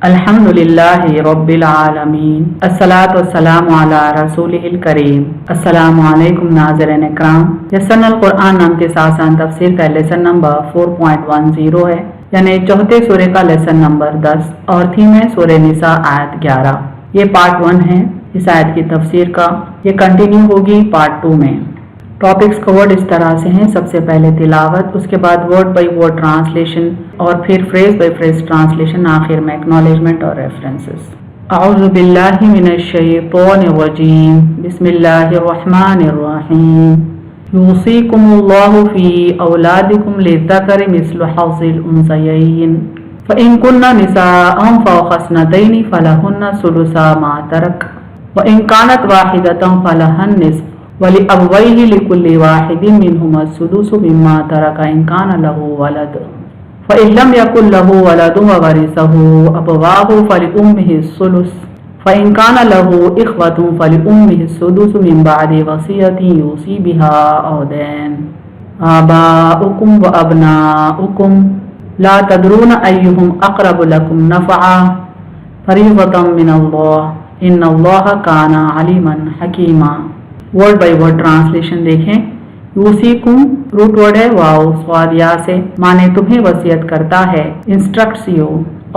अल्हम्दुलिल्लाहि रब्बिल आलमीन अस्सलातु वस्सलामु अला रसूलिहिल करीम। अस्सलामु अलैकुम नाज़रीन इकराम। यस्सरनल कुरान नाम के आसान तफसीर का लेसन नंबर 4.10 है, यानी चौथे सूरे का लेसन नंबर 10 और थीम है सूरे निसा आयत 11। ये पार्ट 1 है इस आयत की तफसीर का। ये कंटिन्यू होगी पार्ट 2 में। टॉपिक्स कवर्ड इस तरह से हैं, सबसे पहले तिलावत, उसके बाद वर्ड बाय वर्ड ट्रांसलेशन और फिर फ्रेज बाय फ्रेज ट्रांसलेशन, आखिर में एक्नॉलेजमेंट और रेफरेंसेस। अऊज़ु बिल्लाहि मिनश शैतानिर रजीम, बिस्मिल्लाहिर रहमानिर रहीम। यूसीकुमुल्लाहु फी औलादिकुम लिज़्ज़करि मिस्लु हज़्ज़िल उन्सयैन फ़इन कुन्ना निसाअन फ़ौक़ इस्नतैनि फ़लहुन्ना सुलुसा मा तरक व इन कानत वाहिदतन फ़लहन निस्फ़ वलिअबवैहि लिकुल्लि वाहिदिन मिनहुमा सुदुसु मिम्मा तरक इन कान लहु वलद फ़इन लम यकुन लहु वलदुन ववरिसहु अबवाहु फ़लिउम्मिहि सुलुस फ़इन कान लहु इख़्वतुन फ़लिउम्मिहि सुदुसु मिन बअदि वसियतिन यूसी बिहा औ दैन। आबाउकुम व अबनाउकुम ला तदरून अय्युहुम अक़रबु लकुम नफ़अ फ़रीज़तम मिनल्लाह इन्नल्लाह काना अलीमन हकीमा। वर्ड बाय वर्ड ट्रांसलेशन देखें। यूसीकुम रूट वर्ड है वाओ स्वाद या से, माने तुम्हें वसीयत करता है, इंस्ट्रक्ट्स यू।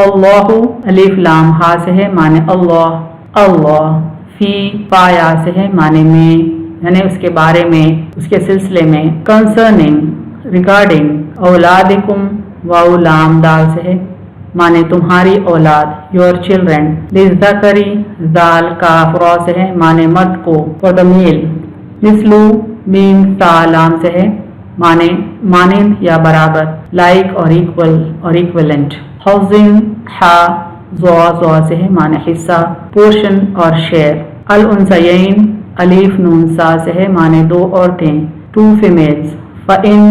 अल्लाहु अलिफ लाम हा से है, माने अल्लाह। अल्लाह फी पाया से है, माने में, यानी उसके बारे में, उसके सिलसिले में। Concerning regarding. औलादिकुम वाओ लाम दाल से है, माने तुम्हारी औलाद, योर चिल्ड्रन। लिज़्ज़करी जाल काफ रॉ से है, माने मर्द को, फॉर द मेल। मिस्लु मीम सालाम से है, माने मानिंद या बराबर, लाइक और इक्वल और इक्विवेलेंट। हौजिन हा ज़ो से है, माने हिस्सा, पोर्शन और शेयर। अल उन्सयैन अलीफ नून सा से है, माने दो औरतें, टू फीमेल्स। फ़इन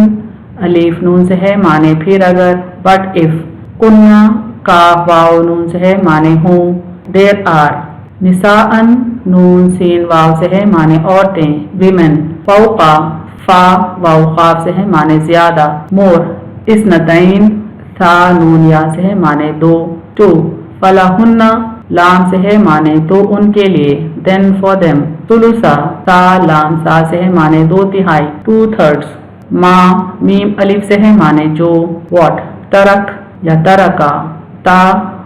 अलीफ नून से है, माने फिर अगर, बट इफ। कुन्ना काफ वाव नून से है, माने हूँ, देर आर। निसाअन नून सीन वाव से है, माने औरतें, विमेन। फौका फा वाव खाफ से है, माने ज्यादा, मोर। इस्नतैन सा नून या से है, माने दो, टू। फलहुन्ना लाम से है, माने तो उनके लिए, देन फॉर देम। सुलुसा सा लाम सा से है, माने दो तिहाई, 2/3। मा मीम अलिफ से है, माने जो, व्हाट। तरक या तरका, ता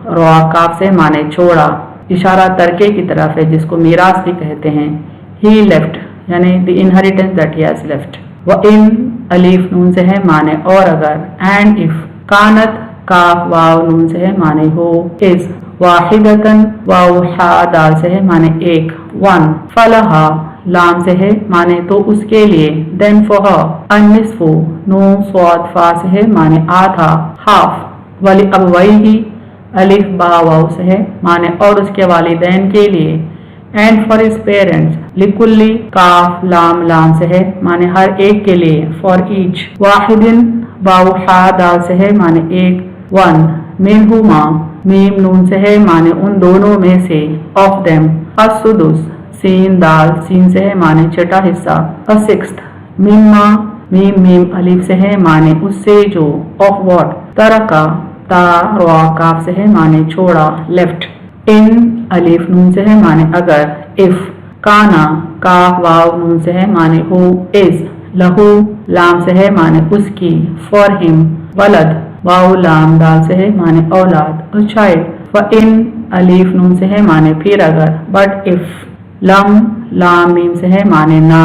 रॉ काफ से, माने छोड़ा, इशारा तरके की तरफ है, जिसको मीरास भी कहते हैं। ही लेफ्ट, यानी the inheritance that he has left. व इन अलीफ नून से है, माने और अगर। And if. कानत काफ वाव नून से है, माने हो, इज। वाहिदतन वाव हा दाल से है, माने एक, वन। फलहा लाम से है, माने तो उसके लिए, देन फॉर हर। अन्निस्फु नून स्वाद फा से है, माने आधा, हाफ। वली अबवैहि अलिफ बा वाव से है, माने और उसके वालिदैन के लिए। एंड फॉर हिज पेरेंट्स लिकुल्ली काफ लाम लाम से है, माने हर एक के लिए, फॉर ईच। वाहिदिन वाव हा दाल से है, माने एक, वन। मिनहुमा मीम नून से है, माने उन दोनों में से, ऑफ देम। अस्सुदुस सीन दाल सीन से है, माने छठा हिस्सा, अ सिक्स्थ। मिम्मा मीम मीम अलिफ से है, माने उससे जो, ऑफ व्हाट। तरका ता रॉ काफ से है, माने छोड़ा, लेफ्ट। इन अलिफ नून से है, माने अगर, इफ। काना काफ वाव नून से है, माने हो, इज। लहू लाम से है, माने उसकी, फॉर हिम। वलद वाव लाम दाल से है, माने औलाद, अ चाइल्ड। फ़इन अलिफ नून से है, माने फिर अगर, बट इफ। लम लाम मीम से है, माने ना,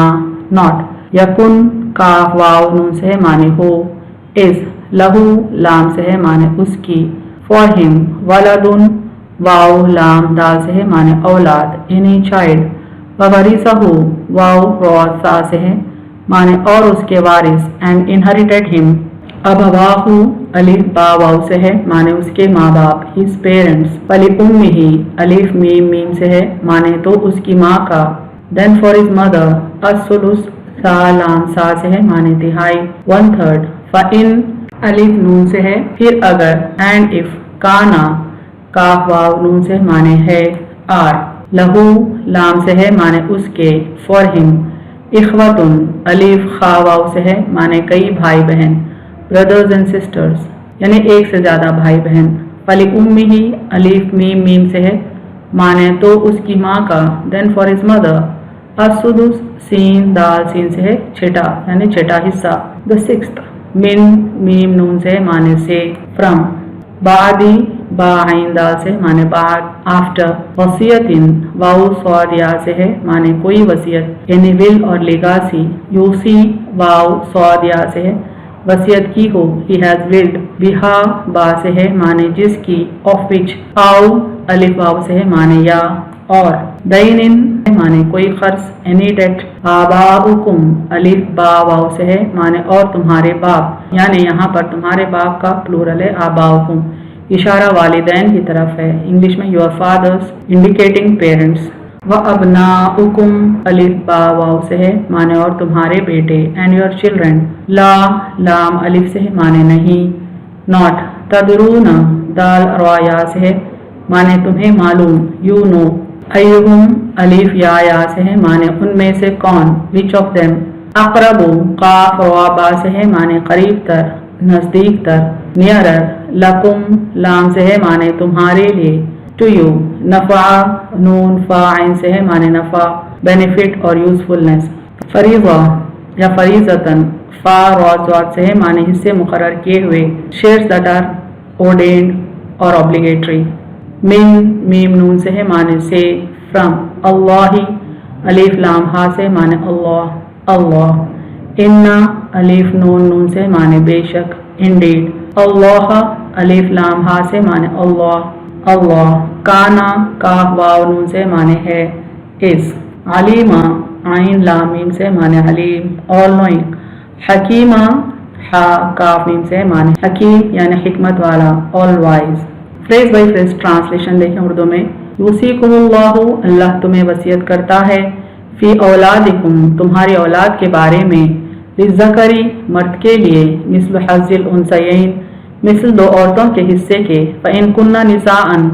नॉट। यकुन काफ वाव नून से है, माने हो, इज। लहू लाम से है, माने उसकी, फॉर हिम। वलदुन वाव लाम दाल से है, माने औलाद, एनी चाइल्ड। ववरिसहु वाव रॉ सा से है, माने और उसके वारिस, एंड इनहेरिटेड हिम। अबवाहु अलिफ बा वाव से है, माने उसके माँ बाप, हिज पेरेंट्स। फलिउम्मिहि अलिफ मीम मीम से है, माने तो उसकी माँ का, देन फॉर हिज मदर। अस्सुलुस सा लाम सा से है, माने तिहाई, 1/3। फ़इन अलिफ नून से है, फिर अगर, एंड इफ। काना काफ वाव नून से, माने है, आर। लहू लाम से है, माने उसके, फॉर हिम। इख़्वतुन अलिफ खा वाव से है, माने कई भाई बहन, ब्रदर्स एंड सिस्टर्स, यानी एक से ज्यादा भाई बहन। फली उम्मी अलीफ मीम मीम से है माने तो उसकी माँ का, देन फॉर हिज मदर असुदुस सीन दाल सीन से है छठा यानी छठा हिस्सा, द सिक्स्थ मिन मीम नून से माने से, फ्रॉम बादी बा आइन दाल से माने बाद, आफ्टर वसीयतिन वाउ स्वाद या से है माने कोई वसीयत, यानी विल और लेगासी, यूसी वाउ स्वाद या से है वसीयत की हो, ही हैज विल्ड, बिहा बा से है माने जिसकी, ऑफ विच आउ अलिफ वाव से है माने या और, दैनिन माने कोई खर्च, एनी डेट, आबाउकुम अलिफ बा वाव से है माने और तुम्हारे बाप, यानी यहाँ पर तुम्हारे बाप का प्लूरल है आबाउकुम, इशारा वालिदैन की तरफ है, इंग्लिश में योर फादर्स इंडिकेटिंग पेरेंट्स, व अबनाउकुम अलिफ बा वाव से है माने और तुम्हारे बेटे, एंड योर चिल्ड्रन, ला लाम अलिफ से है माने नहीं, नॉट, तदरून दाल रवाया से है माने तुम्हें मालूम, यू नो, अय्युहुम अलिफ या से है माने उनमें से कौन, विच ऑफ देम, अकरबु काफ रवा बा से है माने करीब तर, नजदीक तर, नियरर, लकुम लाम से है माने तुम्हारे लिए, टू यू, नफा नून फा आइन से है माने नफा, बेनिफिट और यूजफुलनेस, फरीज़ा या फरीज़तन फा रॉ से है माने हिस्से मुकर्रर किए हुए, शेयर्स दैट आर ऑर्डेन्ड और ऑब्लिगेटरी, मिन मीम नून से है माने से, फ्रॉम अल्लाही अलीफ लाम हा से माने अल्लाह अल्लाह, इन्ना अलीफ नून नून से माने बेशक, इंडीड, अल्लाह अलीफ लाम हा से माने अल्लाह अल्लाह, काना काफ वाव नून से माने है, इस, अलीमा आइन लाम मीम से माने हलीम, ऑल नोइंग, हकीमा हा काफ मीम से माने हकीम यानी हिकमत वाला, all wise. Phrase by phrase translation देखें उर्दू में, यूसीकुमुल्लाहु अल्लाह तुम्हें वसीयत करता है, फी औलादिकुम तुम्हारी औलाद के बारे में, लिज़्ज़करी मर्द के लिए, मिस्ल हज़्ज़िल उन्सयैन मिस्ल दो औरतों के हिस्से के, फ़इन कुन्ना निसाअन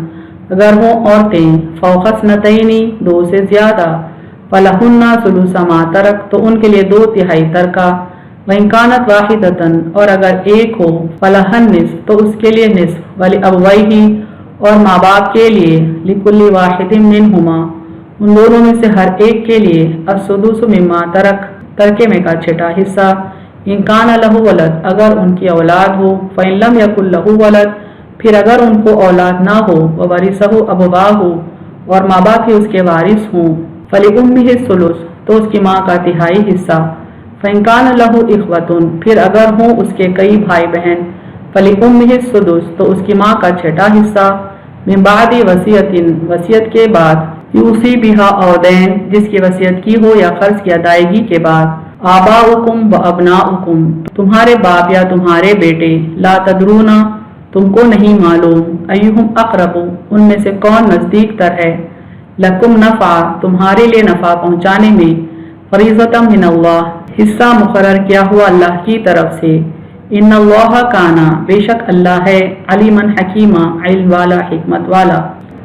अगर हों औरतें, फ़ौक़ स्नतैनी दो से ज़्यादा, फ़लहुन्ना सुलुसा मा तरक तो उनके लिए 2/3 तरका, वइन कानत वाहिदतन और अगर एक हो, फलहन निस्फ तो उसके लिए निस्फ, वली अबवैही और माँ बाप के लिए, लिकुल्ली वाहिदिन मिनहुमा उन दोनों में से हर एक के लिए, अस्सुदुसु मिम्मा तरक तरके में का छठा हिस्सा, इन कान लहु वलद अगर उनकी औलाद हो, फ़इन लम यकुल लहु वलद फिर अगर उनको औलाद ना हो, व वरिसहु अबवाहु और माँ बाप ही उसके वारिस हों, फली उम्मिहि सुलुस तो उसकी माँ का तिहाई हिस्सा, फ़इन कान लहु इख्वतुन फिर अगर हों उसके कई भाई बहन, फली उम्मिहि सुदुस तो उसकी माँ का छठा हिस्सा, मिन बादी वसीयतिन वसीयत के बाद, यूसी बिहा औदैन जिसकी वसीयत की हो या खर्च की अदायगी के बाद, आबाउकुम व अबनाउकुम तुम्हारे बाप या तुम्हारे बेटे, ला तदरूना तुमको नहीं मालूम, अय्युहुम अक़रबु उनमें से कौन नज़दीक तर है, लकुम नफ़ा तुम्हारे लिए नफ़ा पहुँचाने में, फ़रीज़तम मिनल्लाह हिस्सा मुकर्रर किया हुआ अल्लाह की तरफ से, इन्नल्लाह काना बेशक अल्लाह है, अलीमन हकीमा इल्म वाला हिकमत वाला।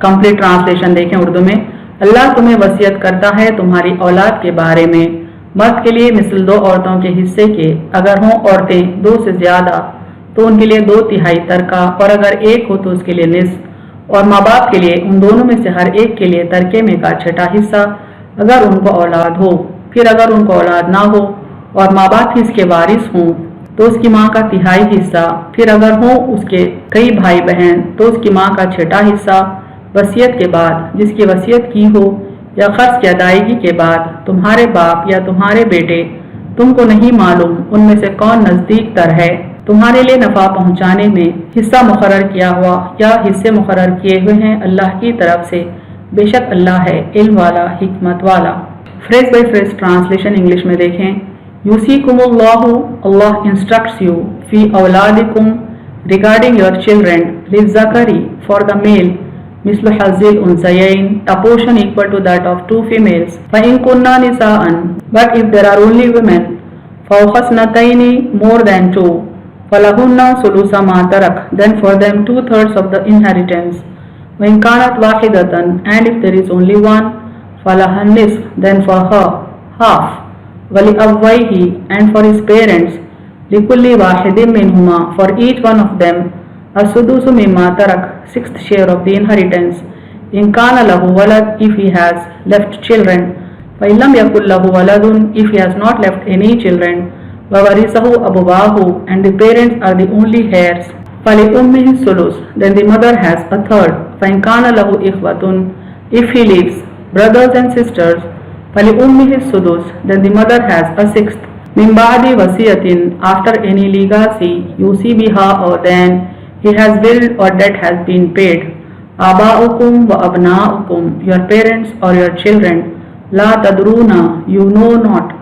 कंप्लीट ट्रांसलेशन देखें उर्दू में, अल्लाह तुम्हें वसीयत करता है तुम्हारी औलाद के बारे में, मर्द के लिए मिसल 2 औरतों के हिस्से के, अगर हों औरतें 2 से ज़्यादा तो उनके लिए 2/3 तरका, और अगर एक हो तो उसके लिए निस्फ, और माँ बाप के लिए उन दोनों में से हर एक के लिए तरके में का छठा हिस्सा, अगर उनको औलाद हो, फिर अगर उनको औलाद ना हो और माँ बाप ही इसके वारिस हों तो उसकी माँ का तिहाई हिस्सा, फिर अगर हो उसके कई भाई बहन तो उसकी माँ का छठा हिस्सा, वसीयत के बाद जिसकी वसीयत की हो या खर्च की अदायगी के बाद, तुम्हारे बाप या तुम्हारे बेटे तुमको नहीं मालूम उनमें से कौन नज़दीक तर है तुम्हारे लिए नफ़ा पहुँचाने में, हिस्सा मुकर्रर किया हुआ या हिस्से मुकर्रर किए हुए हैं अल्लाह की तरफ से, बेशक अल्लाह है इल्म वाला हिकमत वाला। Phrase by phrase translation English में देखें, यूसीकुमुल्लाहु अल्लाह इंस्ट्रक्ट्स यू, फी औलादिकुम रिगार्डिंग योर चिल्ड्रन, लिज़्ज़करी फॉर द मेल, मिस्ल हज़्ज़िल उन्सयैन a portion equal to that of 2 females, फ़इन कुन्ना निसाअन but if there are only women, फ़ौक़ स्नतैनी more than 2, फलहुन्ना सुलुसा मा तरक then for them 2/3 of the inheritance, वइन कानत वाहिदतन and if there is only one, फलहन निस्फ then for her half, Wali अबवैही and for his parents, लिकुल्ली वाहिदिन मिनहुमा for each one of them, السدس مما ترك, sixth share of the inheritance. إن كان له ولد, if he has left children. فإن لم يكن له ولد, if he has not left any children. وورثه أبواه, and the parents are the only heirs. فلأمه الثلث, then the mother has a third. فإن كان له إخوة, if he leaves brothers and sisters. فلأمه السدس, then the mother has a sixth. من بعد وصية, after any legacy. يوصي بها, or then he has willed or debt has been paid. آباؤكم وأبناؤكم, your parents or your children. Law تدرون, you know not.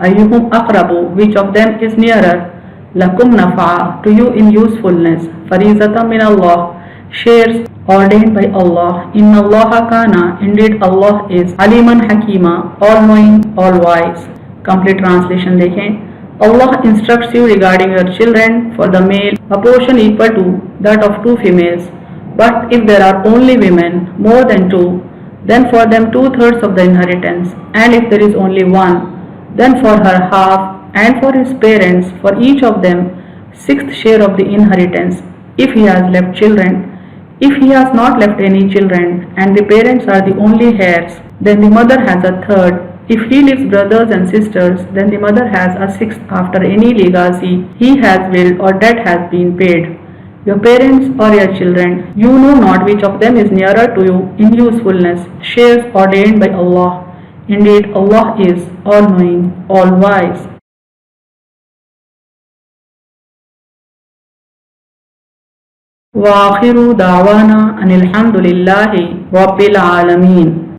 أيهم أقرب, which of them is nearer. لكم نفع, to you in usefulness. فريضة من الله, shares ordained by Allah. إن الله كان, indeed Allah is. Aleema حكيما, all knowing, all wise. Complete translation देखें. Allah instructs you regarding your children. For the male, a portion equal to that of two females. But if there are only women, more than two, then for them 2/3 of the inheritance. And if there is only one, then for her half, and for his parents, for each of them, 6th share of the inheritance, if he has left children. If he has not left any children, and the parents are the only heirs, then the mother has a third. If he leaves brothers and sisters, then the mother has a sixth after any legacy he has willed or debt has been paid. Your parents or your children, you know not which of them is nearer to you in usefulness, shares ordained by Allah. Indeed, Allah is all-knowing, all-wise. وآخر دعوانا أن الحمد لله رب العالمين.